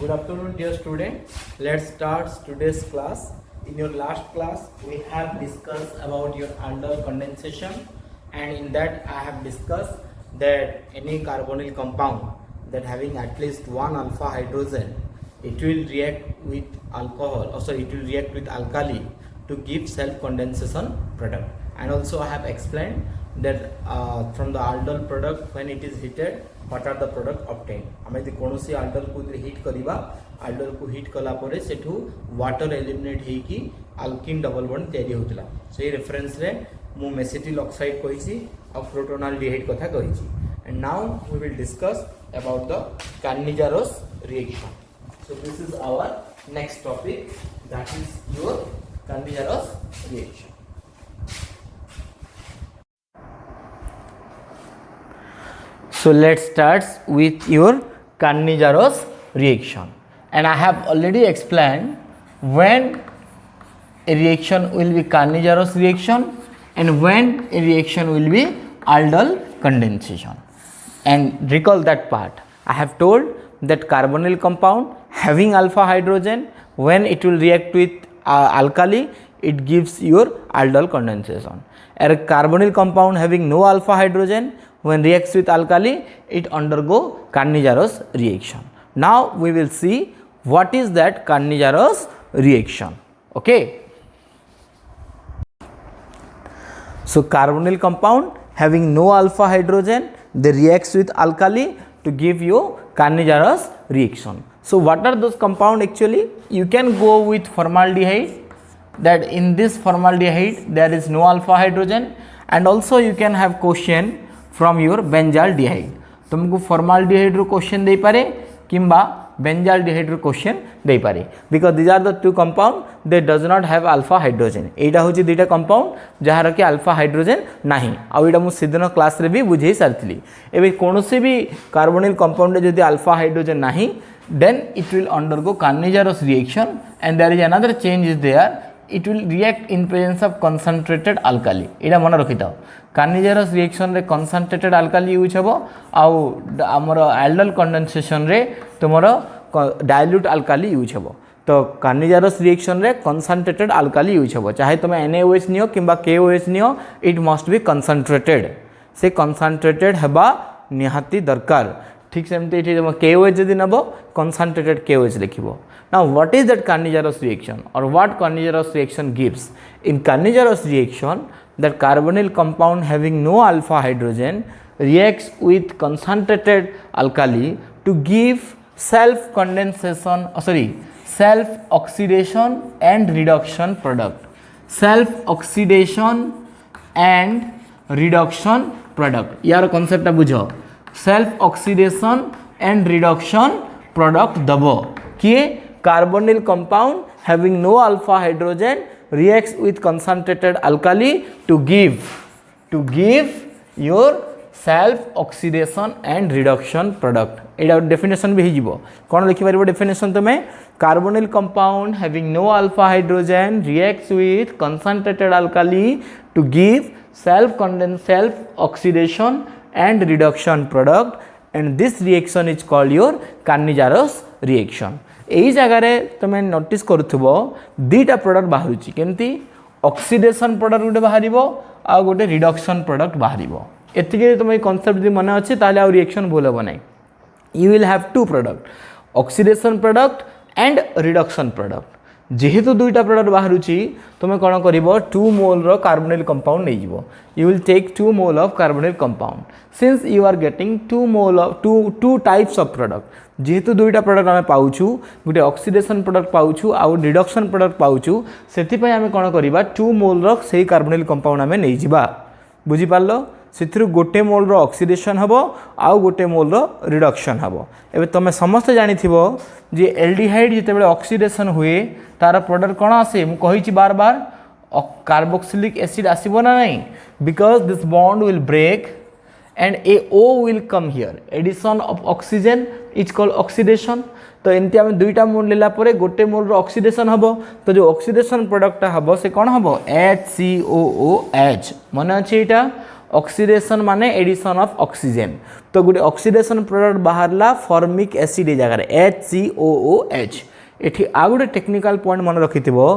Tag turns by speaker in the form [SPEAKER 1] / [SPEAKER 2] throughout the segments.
[SPEAKER 1] Good afternoon, dear student. Let's start today's class. In your last class, we have discussed about your aldol condensation, and in that I have discussed that any carbonyl compound that having at least one alpha hydrogen, it will react with alcohol. It will react with alkali to give self condensation product. And also I have explained that from the aldol product, when it is heated, what are the product obtained. आम यदि कौन सी aldol को heat करवा aldol को heat कलापर से water eliminate होगी alkene double bond तैयारी होता से रेफरेंस रे मु मेसेटिल ऑक्साइड कही और प्रोटोनाल्डिहाइड कथा कही. And now we will discuss about the Cannizzaro reaction. So this is our next topic, that is your Cannizzaro reaction. So let's start with your Cannizzaro reaction, and I have already explained when a reaction will be Cannizzaro reaction and when a reaction will be aldol condensation. And recall that part. I have told that carbonyl compound having alpha hydrogen, when it will react with alkali, it gives your aldol condensation. A carbonyl compound having no alpha hydrogen, when reacts with alkali, it undergo Cannizzaro reaction. Now we will see what is that Cannizzaro reaction. Okay. So carbonyl compound having no alpha hydrogen, they reacts with alkali to give you Cannizzaro reaction. So what are those compound actually? You can go with formaldehyde, that in this formaldehyde there is no alpha hydrogen, and also you can have question from your benzaldehyde. तुमको formaldehyde रो question दे पारे किंबा benzaldehyde रो question दे पारे, because these are the two compound that does not have alpha hydrogen. एटा होची दुईटा compound जहार कि alpha hydrogen नाही. आउ एटा मु सिद्धन क्लास रे भी बुझेई सारथिली. एबे कोनोसी भी कार्बोनिल कंपाउंड जदि अल्फा हाइड्रोजन नाही, then it will undergo Cannizzaro reaction, and there is another change is there. It will react in presence of concentrated alkali. एटा मन रखि थाओ. Cannizzaro reaction रे concentrated alkali यूज हेबो, आउ हमर aldol condensation रे तुमरो dilute alkali use हेबो. तो Cannizzaro reaction रे concentrated alkali यूज हेबो. चाहे तुम NaOH नियो किंबा KOH नियो, it must be concentrated. से concentrated हेबा निहाती दरकार. ठीक सेमती एठी तुम KOH जदि नबो, concentrated KOH लिखिबो. Now what is that Cannizzaro reaction, or what Cannizzaro reaction gives? In Cannizzaro reaction, that carbonyl compound having no alpha hydrogen reacts with concentrated alkali to give self oxidation and reduction product. Self oxidation and reduction product. यार concept बुझो. Self oxidation and reduction product दबो किए carbonyl compound having no alpha hydrogen reacts with concentrated alkali to give your self oxidation and reduction product. Etah definition भी हिजिबो. कोन लिखि परबो definition तमे? Carbonyl compound having no alpha hydrogen reacts with concentrated alkali to give self oxidation and reduction product, and this reaction is called your Cannizzaro reaction. यही जगार तुम notice करुव दीटा product बाहर केमती oxidation product गोटे बाहर आ गोटे रिडक्शन प्रोडक्ट बाहर. एति तुम कॉन्सेप्ट यदि मन अच्छे ताले रिएक्शन भूल हम ना. You will have two product, oxidation product and reduction product. जेहेतु दुईटा प्रोडक्ट बाहर तुम कौन कर 2 मोल रो कार्बोनिल कंपाउंड नहीं जीवो. You will take 2 mole of carbonyl compound. Since you are getting 2 mole of two types of product, जेहेतु दुईटा प्रोडक्ट आम पाऊँ, गोटे ऑक्सीडेशन प्रोडक्ट पाऊँ आउ रिडक्शन प्रोडक्ट पाऊँ, से आम कौन करवा 2 मोल रो से कार्बोनिल कंपाउंड आम नहीं जावा. बुझीपार से गोटे मोल रो ऑक्सीडेशन हम आउ गोटे मोल रो रिडक्शन हम. एबे तुम समस्ते जानी जे एल्डिहाइड जिते बड़े ऑक्सीडेशन हुए तार प्रोडक्ट कौन आसे. मु कही बार बार कार्बोक्सिलिक एसिड आसीबो ना नहीं, because this bond will break and a O will come here. Addition of oxygen is called oxidation. तो एमती आम दुईटा मोल लेला परे गोटे मोल रो ऑक्सीडेशन हबो. तो जो ऑक्सीडेशन प्रोडक्ट हबो से कौन हबो HCOOH. मन अच्छे एटा ऑक्सीडेशन माने एडिशन ऑफ ऑक्सीजन तो गोटे oxidation product बाहरला formic acid A जगह HCOOH एठी आ गोटे टेक्निकल पॉइंट मन रखिथिबो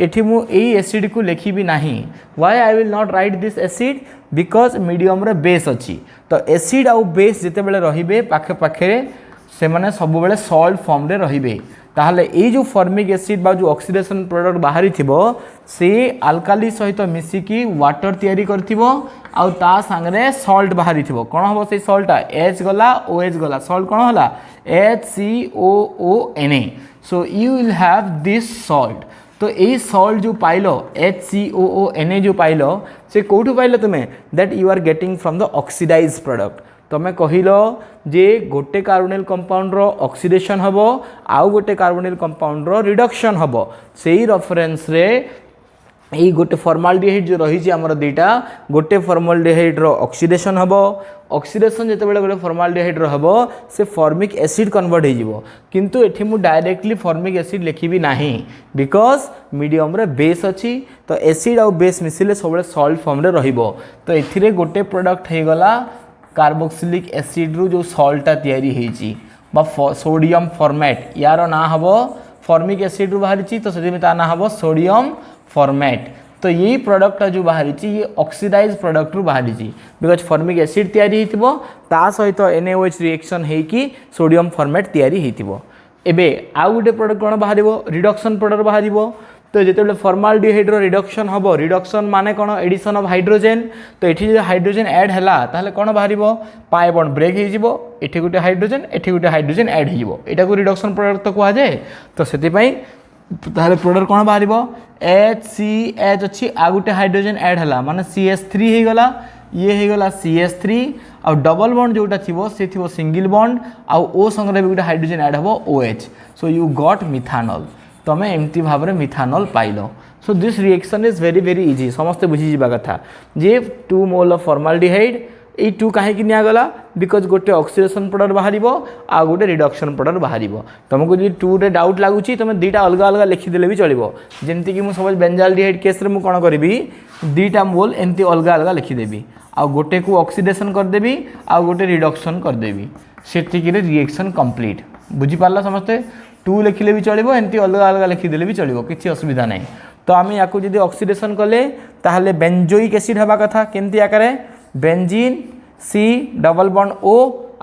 [SPEAKER 1] एठी मु एई एसिड को लिखिबी नाही why I will not right this acid because medium रे बेस अछि तो एसिड आउ बेस जेते बेले रहिबे पाखे पाखे से माने सब बेले सॉल्ट फॉर्म रे रहिबे ताहले ए जो फॉर्मिक एसिड बा जो ऑक्सीडेशन प्रोडक्ट बाहरी थिबो से अल्काली सहित मिसिकी वाटर तयारी करथिबो आउ ता संगरे सॉल्ट बाहरी थिबो कोन हबो से सॉल्टटा H गला OH गला सॉल्ट कोन होला HCOONA so you will have this salt तो ये सॉल्ट जो पाइलो HCOONA जो पाइलो से कोठु पाइलो तुमे that you are getting from the oxidise product तमें कहलो जे गोटे कार्बोनिल कंपाउंड रो ऑक्सीडेशन हबो आउ गोटे कार्बोनिल कंपाउंड रो रिडक्शन हबो सेही रेफरेंस रे यही गोटे फॉर्माल्डिहाइड जो रही आमर दुईटा गोटे फॉर्माल्डिहाइड रो ऑक्सीडेशन हबो ऑक्सीडेशन जिते बेले गोटे फॉर्माल्डिहाइड रो हबो से फॉर्मिक एसिड कन्वर्ट हो जिवो किंतु एठी मु डायरेक्टली फॉर्मिक एसिड लिखिबी नाही बिकॉज मीडियम रे बेस अछि तो एसिड आउ बेस मिसिले सबले सॉल्ट फॉर्म रे रहिबो तो एथिरे गोटे प्रोडक्ट हे गला कार्बोक्सिलिक एसिड रु जो सॉल्टा तयारी हेची बा सोडियम फॉर्मेट यार ना हबो फॉर्मिक एसिड रु बाहरी तो से ता ना हबो सोडियम फॉर्मेट तो यही प्रोडक्ट जो बाहरी ये ऑक्सीडाइज प्रोडक्ट रु बाहरी बिकॉज फॉर्मिक एसिड तयारी होइतिबो ता सहित NaOH रिएक्शन हेकी सोडियम फॉर्मेट तयारी होइतिबो एबे आउ गोटे प्रोडक्ट कोन बाहरिबो रिडक्शन प्रोडक्ट बाहरिबो तो जिते फॉर्माल्डिहाइड रो रिडक्शन हबो रिडक्शन माने कोन एडिशन ऑफ हाइड्रोजन तो एठी जे हाइड्रोजन ऐड हला ताले कोन बाहरिबो पाई बॉन्ड ब्रेक हे जिवो एठी गोटे हाइड्रोजन ऐड हे जिवो एटा को रिडक्शन प्रोडक्ट तो कहा जाए तो सेति पई ताले प्रोडक्ट कोन बाहरिबो HCH अछि आ गोटे हाइड्रोजन ऐड हला माने CH3 हे गला ये हे गला CH3 आ डबल बॉन्ड जोटा थिबो से थिबो सिंगल बॉन्ड आ ओ संगे भी गोटे हाइड्रोजन ऐड हबो OH so you got methanol तमें एमती भाव में methanol pile so this reaction is very very easy समस्ते बुझी जावा कथा जे 2 मोल ऑफ फॉर्माल्डिहाइड ये 2 कहीं निगला बिकज गोटे ऑक्सीडेशन प्रोडक्ट बाहर आ गोटे रिडक्शन प्रोडक्ट बाहर तुमको जो 2 रे डाउट लगुच तुम दुईटा अलग अलग लिखिदेले भी चलो जमती कि मुझे बेंजाल्डिहाइड केस में कौन करी 2टा मोल एमती अलग अलग लिखिदेवी आ गोटे को ऑक्सीडेशन करदेवी आ गोटे रिडक्शन करदेवी से रिएक्शन कंप्लीट बुझीपार समस्ते 2 लिखिले भी चलो एमती अलग अलग लिखिदेले भी चलो किसी असुविधा नहीं तो आम या ऑक्सीडेशन कले ताहले बेंजोइक एसिड हवा कथा केमती आकार benzene C double bond O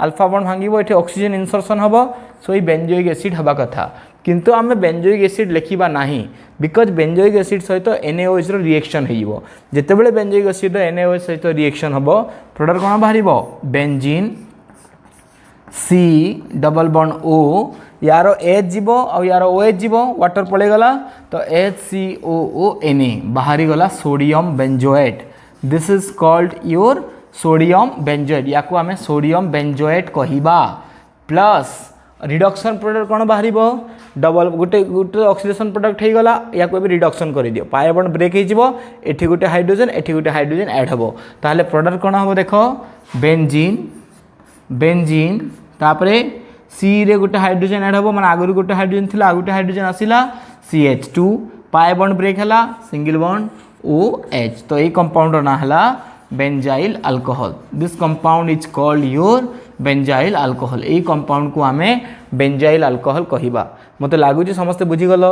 [SPEAKER 1] alpha bond भांगिबो एठी ऑक्सीजन इनसर्शन हबो सो ई बेंजोइक एसिड हवा कथा किंतु आमे बेंजोइक एसिड लिखिबा नाही बिकॉज बेंजोइक एसिड सहित NaOH रो रिएक्शन हेइबो जेते बेले बेंजोइक एसिड रो NaOH सहित रिएक्शन हबो प्रोडक्ट कोन बाहरिबो benzene C double bond O यारो H जीवो और यारो OH जीवो वाटर पड़े गला तो HCOONA बाहरी गला sodium benzoate this is called your sodium benzoate या को आमे सोडियम बेंजोएट कहिबा प्लस रिडक्शन प्रोडक्ट कौन बाहर डबल गोटे गोटे ऑक्सीडेशन प्रोडक्ट हो गला या को रिडक्शन कर दियो पाई बॉन्ड ब्रेक हो एठी गोटे हाइड्रोजन ऐड हबो ताहले प्रोडक्ट कौन हम देख बेंजीन तापरे सी रे गोटे हाइड्रोजन ऐड हबो माने आगु गोटे हाइड्रोजन थिला आ गोटे हाइड्रोजन आसिला CH2 पाई बॉन्ड ब्रेक हला सिंगल बॉन्ड OH तो ये कंपाउंड ना हला benzyl alcohol this compound is called your benzyl alcohol ये कंपाउंड को आमे बेंजाइल अल्कोहल कहिबा मते लागुची समस्त बुझी गलो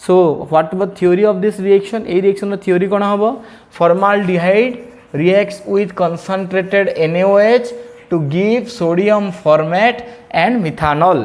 [SPEAKER 1] so what the theory of this reaction ए रिएक्शन रो थ्योरी कोन हबो formaldehyde reacts with concentrated NaOH to give sodium formate and methanol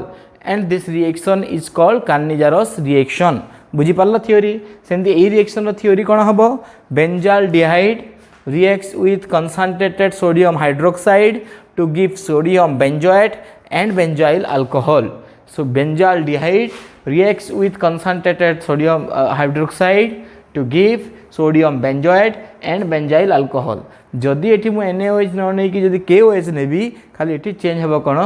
[SPEAKER 1] and this reaction is called Cannizzarose reaction बुझी पारला थ्योरी सेमती ए रिएक्शन रो थ्योरी कोन हबो benzaldehyde reacts with concentrated sodium hydroxide to give sodium benzoate and benzyl alcohol so benzaldehyde reacts with concentrated sodium hydroxide to give sodium benzoate and benzyl alcohol जदि एठी मु NaOH न नै कि जदि KOH नेबी खाली एठी चेंज हबो कोन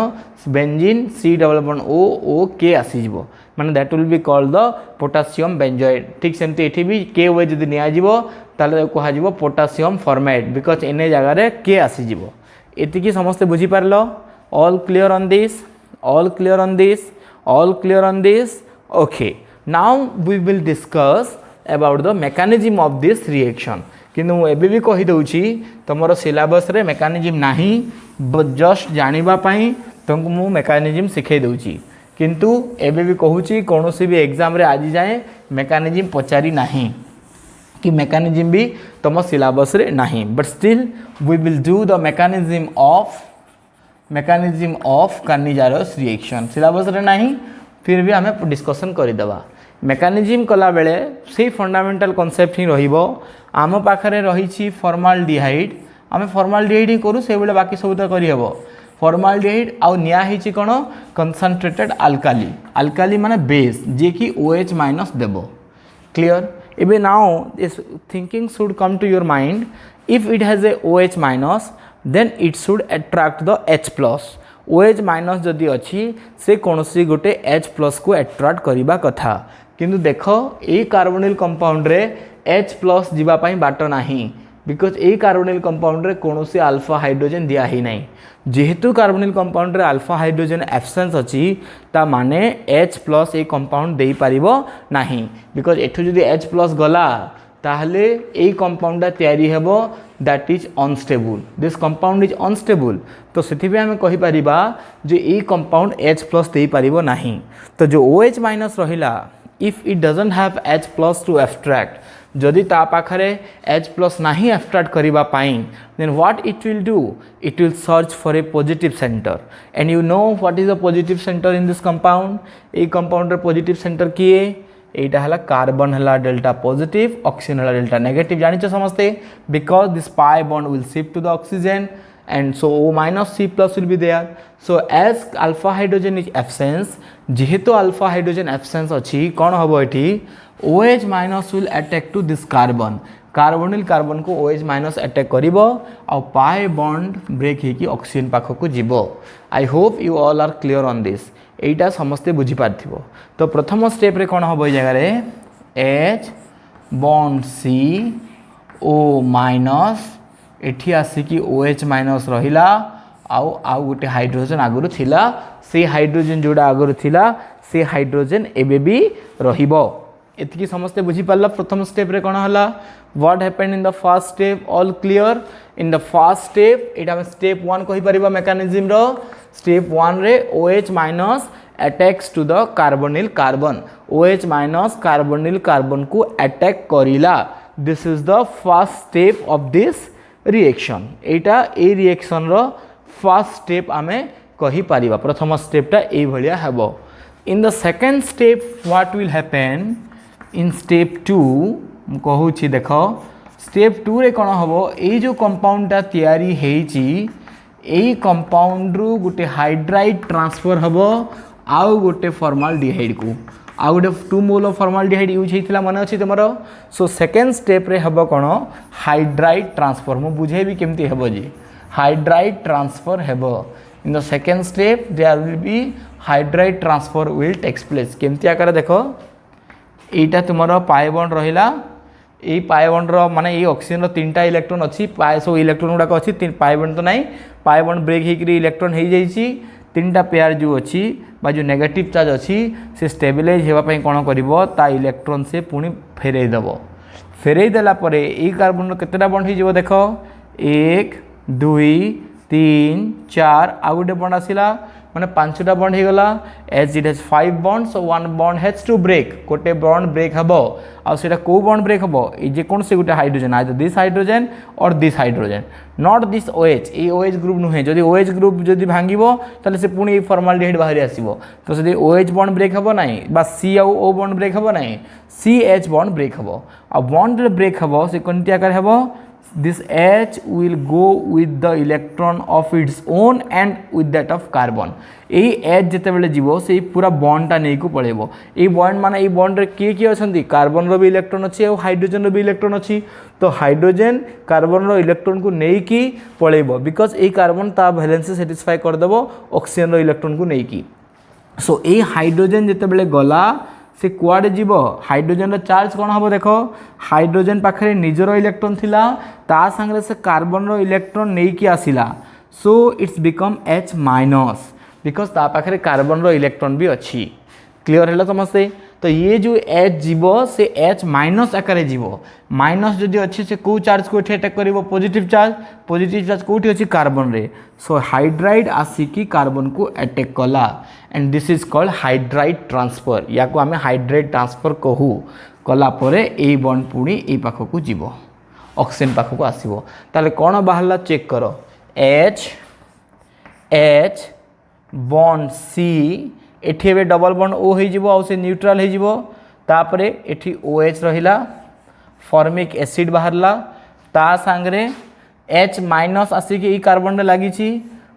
[SPEAKER 1] benzene C double bond OOK आसी जिवो माने that will be called the potassium benzoate ठीक सेमती एठी भी KOH जदि निया जिवो ताले कहा जिवो पोटासियम फॉर्मेट बिकॉज Na जगह रे K आसी जिवो एति कि समस्त बुझी पारलो all clear on this all clear on this all clear on this okay now we will discuss about the mechanism of this reaction किंतु एबे भी कहि दउची तुमरो सिलेबस रे मेकानिज्म नाही जस्ट जानिबा पई तुमको मु मेकानिज्म सिखै दउची किंतु एबे भी कहूची कोनोसी भी एग्जाम रे आज जाए मेकानिज्म पचारी नाही कि मेकानिज्म भी तुम सिलेबस रे नाही but still we will do the mechanism of cannizzaro reaction syllabus रे नाही फिर भी हमें डिस्कशन करदेवा मेकानिज्म कला बेले से फंडामेंटल कॉन्सेप्ट ही रहिबो आम पाखरे रही फॉर्माल्डिहाइड आम फॉर्माल्डिहाइड ही करूँ से बेले बाकी सब तो करहब फॉर्माल्डिहाइड आउ निया हिची कोन कंसंट्रेटेड अल्काली माने बेस जे कि OH माइनस देबो क्लियर एबे now this thinking should come to your mind if it has a OH minus then it should attract the H plus OH minus जदि अच्छी से कौन सी गोटे H प्लस को अट्रैक्ट करने कथा किंतु देख ये कार्बोनिल कंपाउंड रे H प्लस जीवाई बाट नहीं बिकज ये कार्बोनिल कंपाउंड रे कौन सी अल्फा हाइड्रोजन दिया ही नहीं जेहेतु कार्बोनिल कंपाउंड रे अल्फा हाइड्रोजन एब्सेंस अच्छी ता माने H प्लस ये कंपाउंड दे पारिबो नहीं बिकज एठू जदि H प्लस गला ताहले ये कंपाउंड तैयारी हेबो that is unstable this compound is unstable तो से आम कहीपर जो ये कंपाउंड H प्लस दे पारिबो नहीं तो जो OH माइनस रहिला if it doesn't have H plus to abstract जदि ता पाखरे H प्लस नहीं एब्स्ट्रैक्ट करिबा पाई then what it will do it will search for a positive centre and you know what is the positive centre in this compound ए compound रे positive centre किए एटा हला कार्बन हला डेल्टा पॉजिटिव ऑक्सीजन हला delta negative जानिछ समझते because this pi bond will shift to the oxygen and so O minus C plus will be there so as alpha hydrogen is absence जेहेतु alpha hydrogen absence अच्छी कौन हबो एठी OH minus will attack to this carbon carbonyl carbon को OH minus attack करिवो आ pi bond break हे कि ऑक्सीजन पाख को जीवो I hope you all are clear on this एटा समस्ते बुझी पारथिबो तो प्रथम स्टेप रे कौन हबो ए जगह रे H bond C O minus एठी आसिकी OH माइनस रहिला आउ गोटे हाइड्रोजन आगुरु थिला से हाइड्रोजन जोड़ा आगुरु थिला से हाइड्रोजन एबे भी रहिबो एतिकी समस्ते बुझी पारला प्रथम स्टेप रे कोन हला what happened in the first step all clear in the first step एटा हम स्टेप 1 कहि परिबा मेकानिज्म रो स्टेप 1 रे OH minus attacks to the carbonyl carbon OH minus carbonyl carbon को अटैक करिला this is the first step of this reaction एटा ए reaction रो first step आमे कहि पारिबा प्रथम स्टेपटा ए भलिया हेबो in the second step what will happen in step 2 म कहू छी देखो स्टेप 2 रे कोन हबो ए जो कंपाउंडटा तयारी हेची ए कंपाउंड रो गुटे हाइड्राइड ट्रांसफर हबो आउ गोटे फॉर्माल्डिहाइड को आउ गोटे 2 मोल ऑफ फॉर्माल्डिहाइड यूज होइतिला मन अछि तमरो सो सेकंड स्टेप रे हबो कोन हाइड्राइड ट्रांसफर मु बुझे भी केमती हेबो जी हाइड्राइड ट्रांसफर हेबो in the second step there will be hydride transfer will takes place केमती आकार देखो एटा तुमरो पाई बॉन्ड रहिला ए पाई बॉन्ड रो माने ए ऑक्सीजन रो तीनटा इलेक्ट्रॉन अछि पाई सो इलेक्ट्रॉन गुडा अछि तीन पाई बॉन्ड तो नाही पाई बॉन्ड ब्रेक हेकरी इलेक्ट्रॉन हे जाईची तीनटा पेयर जो अच्छी बा जो नेगेटिव चार्ज अच्छी से स्टेबिलाइज होगापी कौन कर इलेक्ट्रॉन से पुणी फेरई देव फेरई देला परे ए कार्बन केतेटा बॉन्ड हो देख 1 2 3 4 आ गोटे बॉन्ड आसला माने 5टा बॉन्ड हो गला as it has 5 bond so 1 bond has to break गोटे बॉन्ड ब्रेक हबो आ सेटा को बॉन्ड ब्रेक हबो ए जे कोन से गोटे हाइड्रोजन आइदर दिस हाइड्रोजन और this hydrogen not this OH A OH group नुहे जदि OH ग्रुप जदि भांगिबो ताले से पुणी फॉर्माल्डिहाइड बाहरी आसीबो तो से OH बॉन्ड ब्रेक हबो नाही बा C आ O बॉन्ड ब्रेक हबो नाही CH बॉन्ड ब्रेक हबो आ बॉन्ड ब्रेक हबो से कोनटी आकार हबो this H will go with the electron of its own and with that of carbon AE H जते बेले जीवो से पूरा बॉन्ड टा नै को पळेबो ए बॉन्ड माने ए बॉन्ड रे के अछंती कार्बन रो भी इलेक्ट्रॉन अछि और हाइड्रोजन रो भी इलेक्ट्रॉन अछि तो हाइड्रोजन कार्बन रो इलेक्ट्रॉन को नै की पळेबो बिकॉज़ ए कार्बन ता वैलेंस सैटिस्फाई कर देबो ऑक्सीजन रो इलेक्ट्रॉन को नै की सो ए हाइड्रोजन जते बेले गला से कुआडे जीव हाइड्रोजन चार्ज कौन हम देख हाइड्रोजन पाखे निजर इलेक्ट्रॉन थिला ता संगे से कार्बन रो इलेक्ट्रॉन नहीं कि आसिला so it's become H minus because ता पाखे कार्बन रो इलेक्ट्रॉन भी अच्छी क्लियर है समस्ते तो ये जो H जीव से H माइनस आकार जीव माइनस जदि अच्छी से कौ चार्ज को अटैक कर पॉजिटिव चार्ज कौटी अच्छी कार्बन रे सो हाइड्राइड आसिकी कार्बन को अटैक कला and this is called hydride transfer या को आम हाइड्राइड ट्रांसफर कहू कला परे ए बॉन्ड पुणी ए पाखक जीव ऑक्सीजन पाखक आसो ताले कौन बाहरला चेक कर H बॉन्ड C एठी एबे डबल बॉन्ड O हो से न्यूट्रल हो तापरे एठी OH रहिला फॉर्मिक एसिड बाहरला ता सांगरे H माइनस आसिक ई कार्बन लगी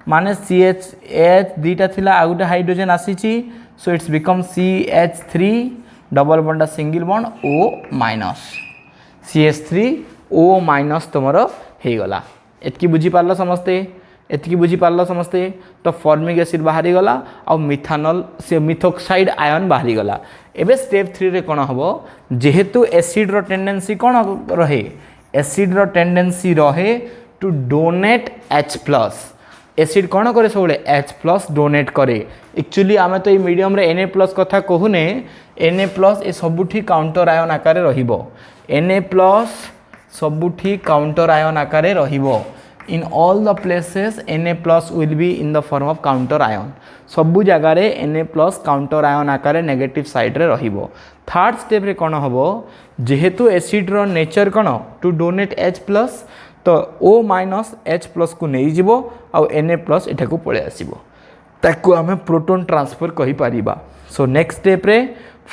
[SPEAKER 1] माने CH दीटा थिला आ गोटे हाइड्रोजन आसी so it's become CH3 double bond single bond O minus CH3O minus तुमर हो गला एतकी बुझी पारला समस्ते तो फॉर्मिक एसिड बाहरी गला आ मिथानल से मिथोक्साइड आयन बाहरी गला एबे स्टेप 3 रे कोन हबो जेहेतु एसिड रो टेंडेंसी कोन रहे एसिड रो टेंडेंसी रहे टू डोनेट H+ एसिड कौन करे सब H+ डोनेट करे एक्चुअली आम तो ये मीडियम रे Na+ कथा कहूने Na+ ए सबुठी काउंटर आयन आकार रहिबो Na+ सबुठी काउंटर आयन आकार रहिबो in all the places Na+ will be in the form of counter ion सबु जगार Na+ काउंटर आयन आकार नेगेटिव साइड रे रहिबो थर्ड स्टेप रे कोन हबो जेहेतु एसिड रो नेचर कोन टू डोनेट H+ तो O- H+ को नहीं जीवो आ Na+ एटा को पळे आसीबो ताकू आमे प्रोटॉन ट्रांसफर कहि पारिबा सो नेक्स्ट स्टेप रे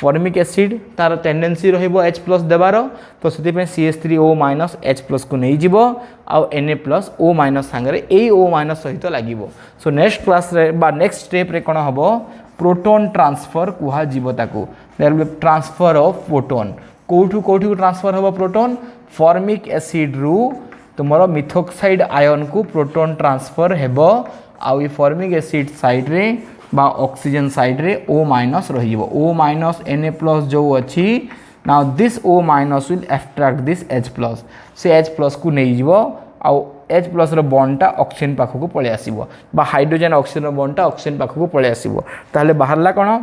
[SPEAKER 1] फॉर्मिक एसिड तार टेंडेंसी रहिबो H+ देबार तो सेति पे CH3O- H+ को नहीं जीवो आ Na+ O- संगे ए O- सहित लागिबो सो नेक्स्ट क्लास रे बा नेक्स्ट स्टेप रे कोन हबो प्रोटॉन ट्रांसफर कुहा जीवो ताकू there will be transfer of proton कोठू ट्रांसफर हबो प्रोटॉन फॉर्मिक एसिड रु तुमर मिथोक्साइड आयन को प्रोटॉन ट्रांसफर हेबो आउ फॉर्मिक एसिड साइड रे बा ऑक्सीजन साइड रे O- रहिबो O- Na+ जो अछि now this O- will extract this H+ से H+ को नहीं जीवो आउ H+ रो बॉन्डटा ऑक्सीजन पाखको पळे आसीबो बा हाइड्रोजन ऑक्सीजन रो बॉन्डटा ऑक्सीजन पाखको पळे आसीबो ताले बाहरला कोन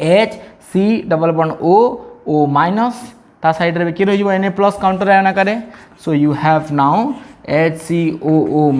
[SPEAKER 1] HC डबल बॉन्ड O ता साइड रे कि रहिबो Na+ काउंटर आयन आकारे so you have now HCOO-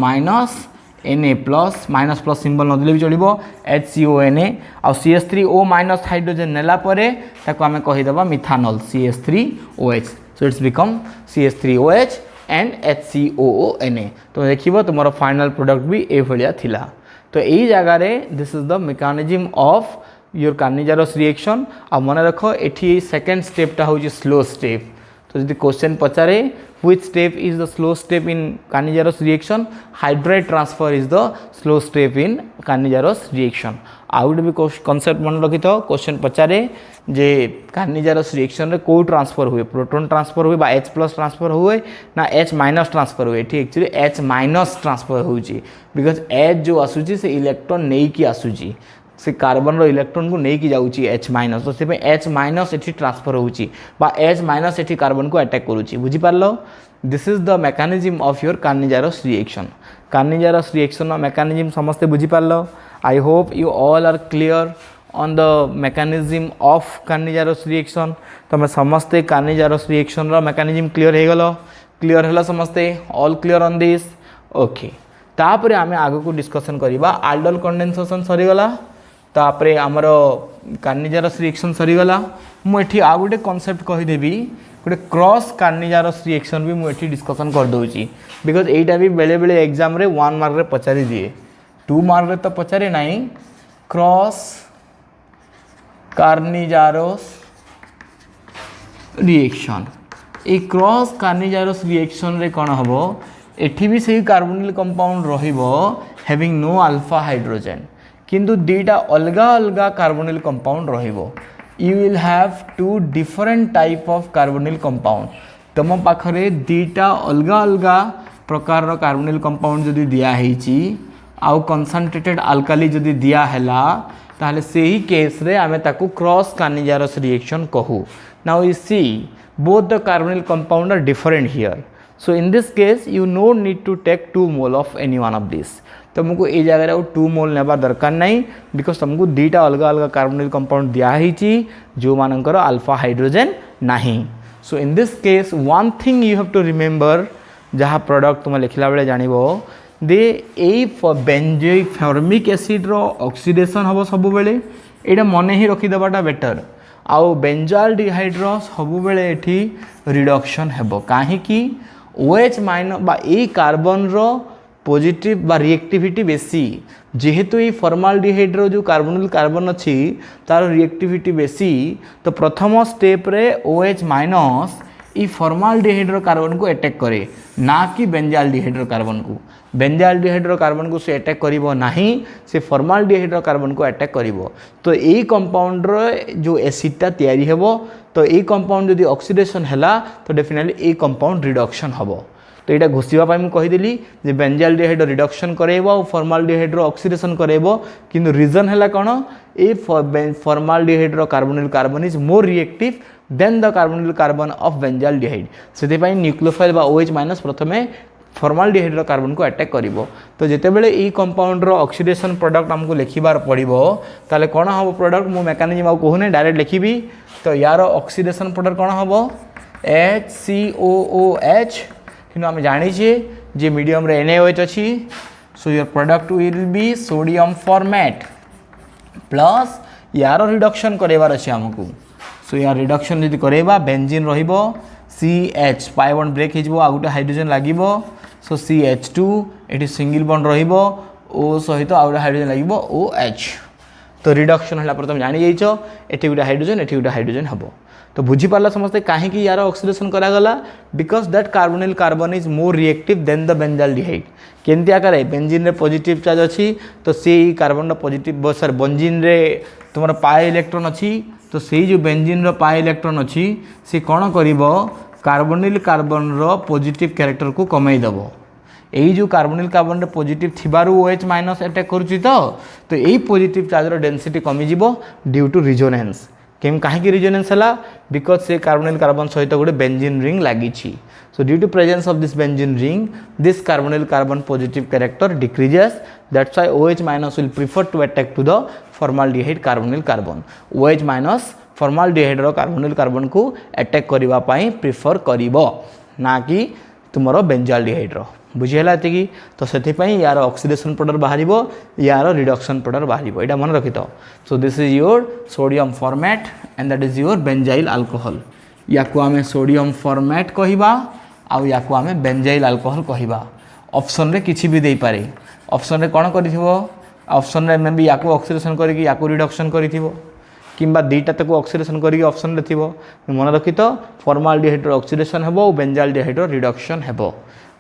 [SPEAKER 1] Na+ minus plus symbol नदेले भी चलिबो HCONA आ CH3O- हाइड्रोजन नेला परे ताको आमे कहि देबा methanol CH3OH so it's become CH3OH and HCOONA तो देखिबो तुमरो फाइनल प्रोडक्ट भी ए भलिया थिला तो एई जगह रे this is the mechanism of your cannizzaro reaction आ मन रख एठी सेकंड स्टेपटा हो स्लो स्टेप तो जदि question पचारे which step is the slow step in Carnigerous reaction hydride transfer is the slow step in Carnigerous reaction आउ भी कॉन्सेप्ट मन रखि तो क्वेश्चन पचारे जे Carnigerous reaction रे को ट्रांसफर हुए प्रोटॉन ट्रांसफर हुए बा H+ ट्रांसफर हुए ना H- ट्रांसफर हुए ठीक एक्चुअली H- ट्रांसफर होउची बिकॉज H जो आसुची से इलेक्ट्रॉन नहीं की आसुची से कार्बन रो इलेक्ट्रॉन को नहीं की जाउची H- तो से H- एठी ट्रांसफर होउची बा H- एठी कार्बन को अटैक करूची बुझी पारलो this is the mechanism of your cannizzaro reaction नो मेकानिज्म समस्ते बुझी पारलो I hope you all are clear on the mechanism of cannizzaro reaction तमे समस्ते कार्निजारस रिएक्शन रो मेकानिज्म क्लियर हेला समस्ते all clear on this okay तापरे आमे आगो को डिस्कशन करिबा आल्डोल कंडेंसेशन सरी गला तापरे आमर कार्निजारस रिएक्शन सरीगला मुझे आ गोटे कॉन्सेप्ट कहीदेवी गोटे क्रॉस कार्निजारस रिएक्शन भी मुझे डिस्कसन कर दूची बिकज एटा भी बेले बेले एग्जाम रे 1 मार्क रे पचारि दिए 2 मार्क रे तो पचारे नहीं क्रॉस कार्निजारस रिएक्शन ए क्रॉस कार्निजारस रिएक्शन रे कौन हम एठी भी सही कार्बोनिल कंपाउंड रहिबो हैविंग नो अल्फा हाइड्रोजन किंतु दीटा अलगा अलगा कार्बोनिल कंपाउंड रहिबो you will have 2 different type of carbonyl compound तुम पाखरे दीटा अलगा अलगा प्रकार रो कार्बोनिल कंपाउंड जदि दिया हेची आउ कंसंट्रेटेड अल्काली जदि दिया हैला ताहले सेही केस रे आमे ताकू क्रॉस कार्निजारस रिएक्शन कहू now you see both the carbonyl compound are different here so in this case you no need to take 2 mole of any one of these तुमको ये जगह 2 मोल नेबा दरकार नहीं बिकॉज तुमको दुईटा अलग अलग कार्बोनिल कंपाउंड दिखाई जो मानकर अल्फा हाइड्रोजेन नहीं। So in this case one thing you have to remember जहाँ प्रोडक्ट तुम लिखला बेले जानबो दे ए बेंजोइक फॉर्मिक एसिड रो ऑक्सीडेशन हम सब बेले एटा मन ही रखीदेटा बेटर आउ बेंजाल्डिहाइड रो सब बेले एठी रिडक्शन हेबो काहेकि OH माइनस बा ए कार्बन रो पॉजिटिव बा रिएक्टिविटी बेसी जेहेतु ये फॉर्माल्डिहाइड रो जो कार्बोनिल कार्बन अच्छी तार रिएक्टिविटी बेसी तो प्रथम स्टेप रे OH माइनस ई फॉर्माल्डिहाइड रो कार्बन को अटैक करे ना कि बेंजाल्डिहाइड रो कार्बन को। बेंजाल्डिहाइड रो कार्बन को से अटैक करिवो नाही से फॉर्माल्डिहाइड रो कार्बन को अटैक करिवो तो ए कंपाउंड रो जो एसिडटा तयारी हेबो तो ए कंपाउंड जदि ऑक्सीडेशन हैला तो डेफिनेटली ए कंपाउंड रिडक्शन हबो। तो यहाँ घोषिया मुझे कहीदेली जे बेंजाल्डिहाइड रिडक्शन करेबो और फॉर्माल्डिहाइड ऑक्सीडेशन करेबो किंतु रीजन है कौन ए formaldehyde carbonyl carbon is more reactive than the carbonyl carbon of benzaldehyde से न्यूक्लियोफाइल बा OH माइनस प्रथमे फॉर्माल्डिहाइड कार्बन को अटैक करिवो तो जेतेबेले ई कंपाउंड रो ऑक्सीडेशन प्रोडक्ट हमको लिखिबार पड़िबो ताले कोन हबो प्रोडक्ट मु मेकानिज्म आ कहूने डायरेक्ट लिखिबी तो यार ऑक्सीडेशन प्रोडक्ट कोन हबो HCOOH कि आम जाचे जे मीडियम रे NaOH अच्छी so your product will be sodium format plus यार रिडक्शन करेबार अच्छे आमको सो यार रिडक्शन जदि करेबा बेंजीन रहिबो CH पाई बॉन्ड ब्रेक हो आ गोटे हाइड्रोजन लागिबो सो CH2 एटी सिंगल बॉन्ड रहिबो O सहित आ गोटे हाइड्रोजन लागिबो OH तो रिडक्शन होला पर तुम जानि जाइछो एटी गोटे हाइड्रोजन हबो तो बुझी पाला समझते कहीं यार ऑक्सीडेशन करागला because that carbonyl carbon is more reactive than the benzaldehyde केमती आकार बेंजीन रे पॉजिटिव चार्ज अच्छी तो से कार्बन पॉजिटिव सर बेंजीन रे तुम पाए इलेक्ट्रॉन अच्छी तो से जो बेंजीन रो पाए इलेक्ट्रॉन अच्छी सी कौन करिवो कार्बोनिल कार्बन रो पॉजिटिव कैरेक्टर को कमाई देबो यही जो कार्बोनिल कार्बन रे पॉजिटिव थिबारु OH माइनस अटैक करूची तो यही पॉजिटिव चार्ज रो डेंसिटी कमी जिवो ड्यू टू रिजोनेंस केम कहीं रिजोनेंस है बिकॉज से कार्बोनिल कार्बन सहित गोटे बेंजीन रिंग लगी so due to presence of this benzene ring this carbonyl carbon positive character decreases that's why OH minus will prefer to attack to the formaldehyde carbonyl carbon OH minus formaldehyde carbonyl carbon को attack करबा पई prefer करिवो ना कि तुमरो benzaldehyde बुझीगला ये तो से यार oxidation product बाहर यार रिडक्शन प्रोडक्ट बाहर यहाँ मन रखी था सो this is your sodium formate and that is your benzyl alcohol या आम सोडियम फॉर्मेट कहवा आउ या आम बेंजाइल अल्कोहल कहवा ऑप्शन रे किसी भी दे पारे ऑप्शन रे कौन कर ऑप्शन रे मे बी या ऑक्सीडेशन करके या रिडक्शन कर किंबा दुईटा तक ऑक्सीडेशन करके ऑप्शन रे थी मन रखी तो फॉर्माल्डिहाइड ऑक्सीडेशन हेबो और बेंजाल्डिहाइड रिडक्शन हेबो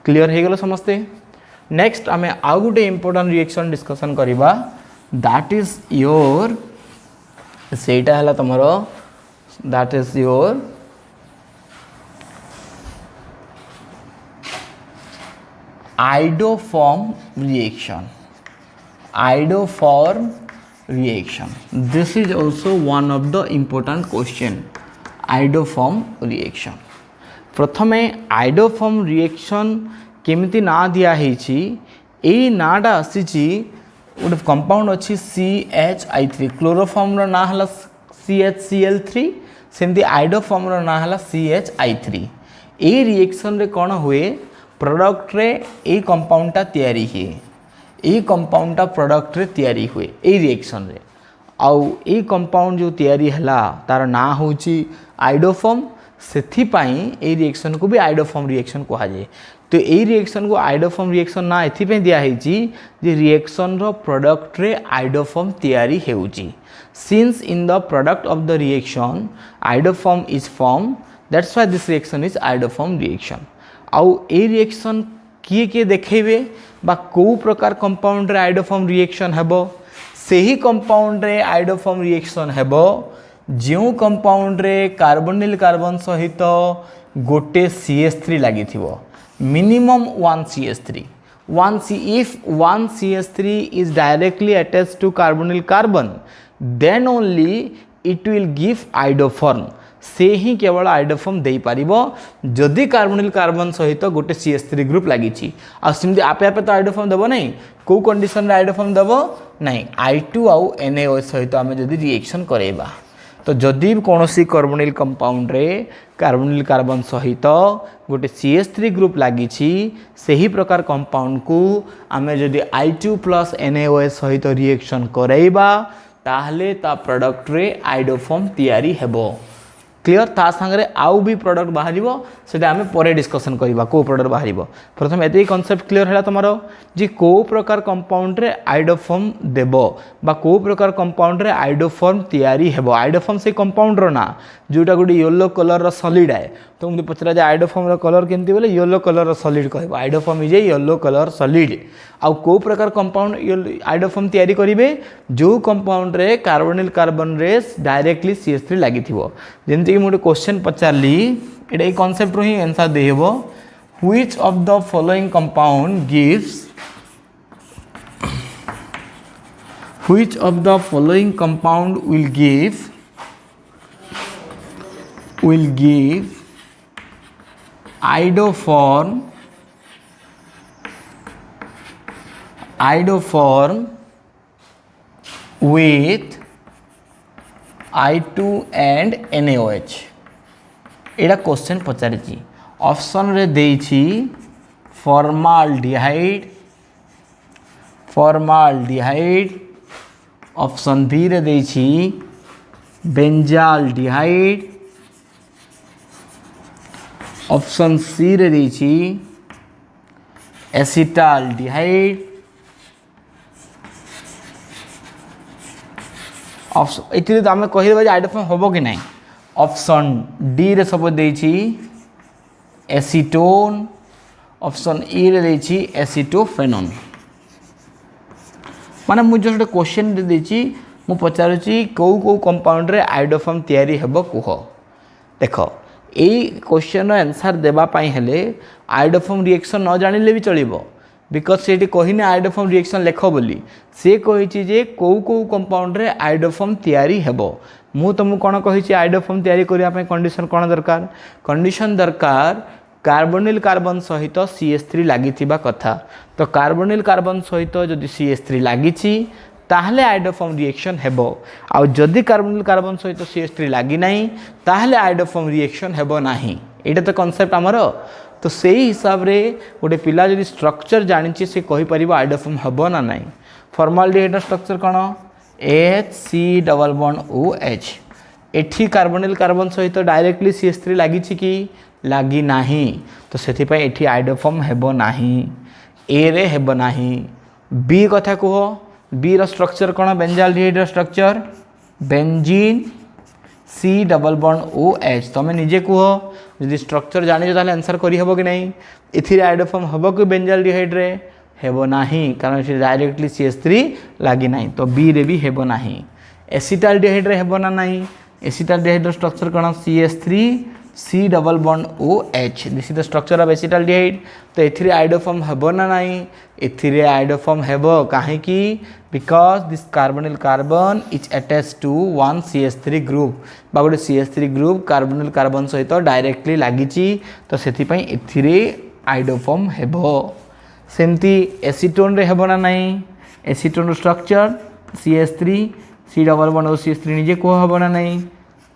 [SPEAKER 1] क्लियर हो गला समस्ते। नेक्स्ट आम आउ गोटे इम्पोर्टेंट रिएक्शन डिस्कसन करवा दैट इज योर सेटा है तुमर that is your iodoform reaction this is also one of the important question iodoform reaction प्रथमे आइडोफॉर्म रिएक्शन केमिति ना दिया यही नाटा आसी गोटे कंपाउंड अच्छी CHI3 क्लोरोफॉर्म रो ना हला CHCl3 सेमती आइडोफॉर्म रो ना हला CHI3 ए रिएक्शन रे कौन हुए प्रोडक्ट रे ए कंपाउंडटा तैयारी हुए ए कंपाउंडटा प्रोडक्ट रे तैयारी हुए ए रिएक्शन रे आउ ए कंपाउंड जो तैयारी हला तार ना होची आइडोफॉर्म सेथिपाई ए रिएक्शन को भी आइडोफॉर्म रिएक्शन कहा जाए तो ये रिएक्शन को आइडोफॉर्म रिएक्शन ना एथिपाई दिखाई जे रिएक्शन रो प्रोडक्ट रे आइडोफॉर्म तैयारी हेउची since in the product of the reaction iodoform is form that's why this reaction is iodoform reaction आउ ए रिएक्शन किए देखेबे बा को प्रकार कंपाउंड रे आइडोफॉर्म रिएक्शन हेबो सेही कंपाउंड रे आइडोफॉर्म रिएक्शन हेबो जो कंपाउंड रे कार्बोनिल कार्बन सहित गोटे CH3 लगी minimum 1 CH3 if 1 CH3 is directly attached to carbonyl carbon then only it will give iodoform से ही केवल आइडोफॉर्म दे पारिबो जदि कार्बोनिल कार्बन सहित गोटे CH3 ग्रुप लगी आमती आपे आपे तो आइडोफॉर्म देव नहीं कौ कंडीशन रे आइडोफॉर्म देव नहीं I2 आउ NaOH सहित आम जदि रिएक्शन करेबा तो जदि कौन कार्बोनिल कंपाउंड रे कार्बोनिल कार्बन सहित गोटे CH3 ग्रुप लगी से ही प्रकार कंपाउंड को आम जदि I2 प्लस NaOH सहित रिएक्शन करेबा ताहले ता प्रोडक्ट रे आइडोफॉर्म तैयारी हेबो क्लियर ता संगे आउ भी प्रोडक्ट बाहर से आम पर डिस्कसन करवा कौ प्रोडक्ट बाहर प्रथम एत कनसेप्ट क्लियर है तुम जी कौ प्रकार कंपाउंड रे आइडोफॉर्म देव बा कौ प्रकार कंपाउंड रे आइडोफॉर्म तैयारी हेबो आइडोफॉर्म से कंपाउंड रो ना जोटा गोटे येलो कलर रो सॉलिड है तो मुझे पचरा जे आइडोफॉर्म रो कलर केमती बोले येलो कलर रो सॉलिड कहबो iodoform is a yellow colour solid आउ कौ प्रकार कंपाउंड आइडोफॉर्म तैयारी करिवे जो कंपाउंड रे carbonyl carbon race directly CH3 लागि थिबो जेमती कि मोटे क्वेश्चन पचारली एटा ए कांसेप्ट रो ही आंसर देहबो which of the following compound gives which of the following compound will give iodoform with I2 and NaOH Etah question पचारि option रे देछि फॉर्माल्डिहाइड ऑप्शन बी रे देछि बेंजाल्डिहाइड ऑप्शन सी रे देछि एसिटाल्डिहाइड ऑप्शन एथिरे तो आमे कहिबा जे आइडोफॉर्म होबो कि नहीं ऑप्शन डी रे सब देछि एसीटोन ऑप्शन ई रे देछि एसिटोफेनोन माने मुझे जस्ट क्वेश्चन दे देछि मु पचारुछि कौ कौ कंपाउंड रे आइडोफॉर्म तैयारी हेबो कुह देखो एई क्वेश्चन आंसर देबा पई हेले आइडोफॉर्म रिएक्शन न जानिले भी चलिबो बिकॉज सेठी कहिने आइडोफॉर्म रिएक्शन लेख बोली से कहिछि जे कौ कौ कंपाउंड रे आइडोफॉर्म तैयारी हेबो मु तुमको कोन कहिछि आइडोफॉर्म तैयारी करिया पई कंडीशन कोन दरकार कंडीशन दरकार कार्बोनिल कार्बन सहित CH3 लागि थिबा कथा तो कार्बोनिल कार्बन सहित जदि CH3 लागिछि ताहले आइडोफॉर्म रिएक्शन हेबो आ जदि कार्बोनिल कार्बन सहित CH3 लागि नाही ताहले आइडोफॉर्म रिएक्शन हेबो नाही एटा तो कांसेप्ट हमरो तो सेही हिसाब रे गोटे पिला जदि स्ट्रक्चर जानिछि से कहि परिबो आइडोफॉर्म हेबो ना नाही फॉर्माल्डिहाइड स्ट्रक्चर कोन HC डबल बॉन्ड OH एठी कार्बोनिल कार्बन सहित डायरेक्टली CH3 लागिछि कि लागी नाही तो सेथि पई एठी आइडोफॉर्म हेबो नाही ए रे हेबो नाही बी कथा कहो बी रो स्ट्रक्चर कोन बेंजाल्डिहाइड रो structure benzene C double bond OH तमे निजे कहो यदि स्ट्रक्चर जानि ताले आंसर करि हेबो कि नहीं एथिरे आइडोफॉर्म हेबो कि बेंजाल्डिहाइड रे हेबो नाही कारण एठी डायरेक्टली CH3 लागी नाही तो बी रे भी हेबो नाही एसिटाल्डिहाइड रे हेबो ना नाही एसिटाल्डिहाइड रो स्ट्रक्चर कोन CH3 C double bond OH this is the structure of acetaldehyde तो एथिरे आइडोफॉर्म हेबो ना नाही एथिरे आइडोफॉर्म हेबो काहे कि because this carbonyl carbon is attached to one CH3 group बा गोटे CH3 ग्रुप कार्बोनिल कार्बन सहित डायरेक्टली लागिछि तो सेथि पई एथिरे आइडोफॉर्म हेबो सेमती एसीटोन रे हेबो ना नाही acetone structure CH3 C double bond OCH3 निजे को हेबो ना नाही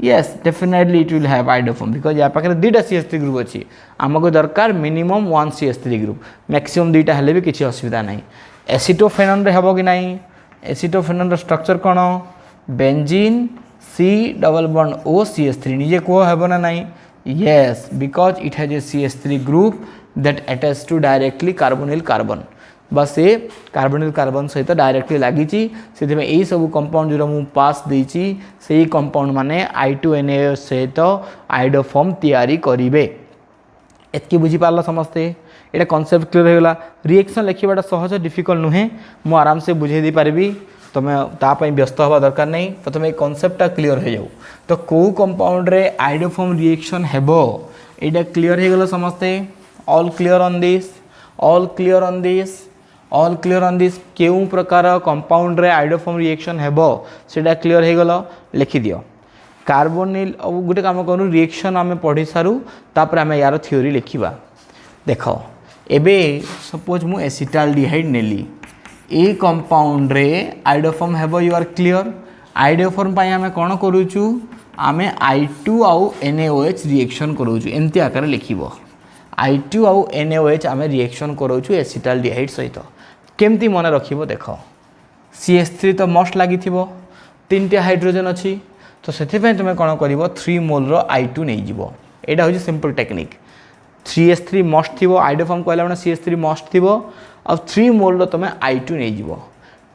[SPEAKER 1] yes definitely it will have iodoform because या पाखरे दुटा CH3 ग्रुप अछि हमको दरकार minimum one CH3 group maximum दुटा हेले भी किछि असुविधा नाही एसिटोफेनोन रे हेबो कि नाही एसिटोफेनोन रो स्ट्रक्चर कोन benzene C double bond OCH3 निजे को हेबो ना नाही yes because it has a CH3 group that attached to directly carbonyl carbon बस ये कार्बोनिल कार्बन सहित डायरेक्टली लगी से यही सब कंपाउंड जो मु पास देछि से कंपाउंड माने I2NaOH सहित आइडोफॉर्म तैयारी करिवे एतकी बुझी पारला समस्ते एटा कांसेप्ट क्लियर होगा रिएक्शन लिखा सहज डिफिकल्ट नुहे मु आराम से बुझे दी पारबी तुम तापाई व्यस्त हवा दरकार नहीं प्रथम एक कॉन्सेप्टा क्लियर हो जाऊ तो कौ कंपाउंड रे आइडोफॉर्म रिएक्शन हेबो एटा क्लियर हो गला समस्ते all clear on this all clear on this all clear on this केउ प्रकार कंपाउंड रे आइडोफॉर्म रिएक्शन हेबो सेटा क्लियर हो गला लिखि दियो कार्बोनिल गोटे काम करूँ रिएक्शन आम पढ़ी सारू तापर आम यार थ्योरी लिखा देख एबे सपोज मु एसिटाल्डिहाइड नेली ए कंपाउंड रे आइडोफॉर्म हेबो यू आर क्लियर आइडोफॉर्म पाई आम कौन करूचु आम I2 आउ NaOH रिएक्शन करूचु एमती आकार लिखिबो I2 आउ NaOH आम रिएक्शन करूचु एसिटाल्डिहाइड सहित केमती मन रखिबो देख CH3 तो मस्ट लगी तीन हाइड्रोजन अच्छी तो से तुम कौन कर 3 मोल I2 नहीं जीवो एटा हूँ सिंपल टेक्निक CH3 मस्ट थी आइडोफॉर्म कहला मैंने CH3 मस्ट थी और 3 मोल तुम I2 नहीं जीवो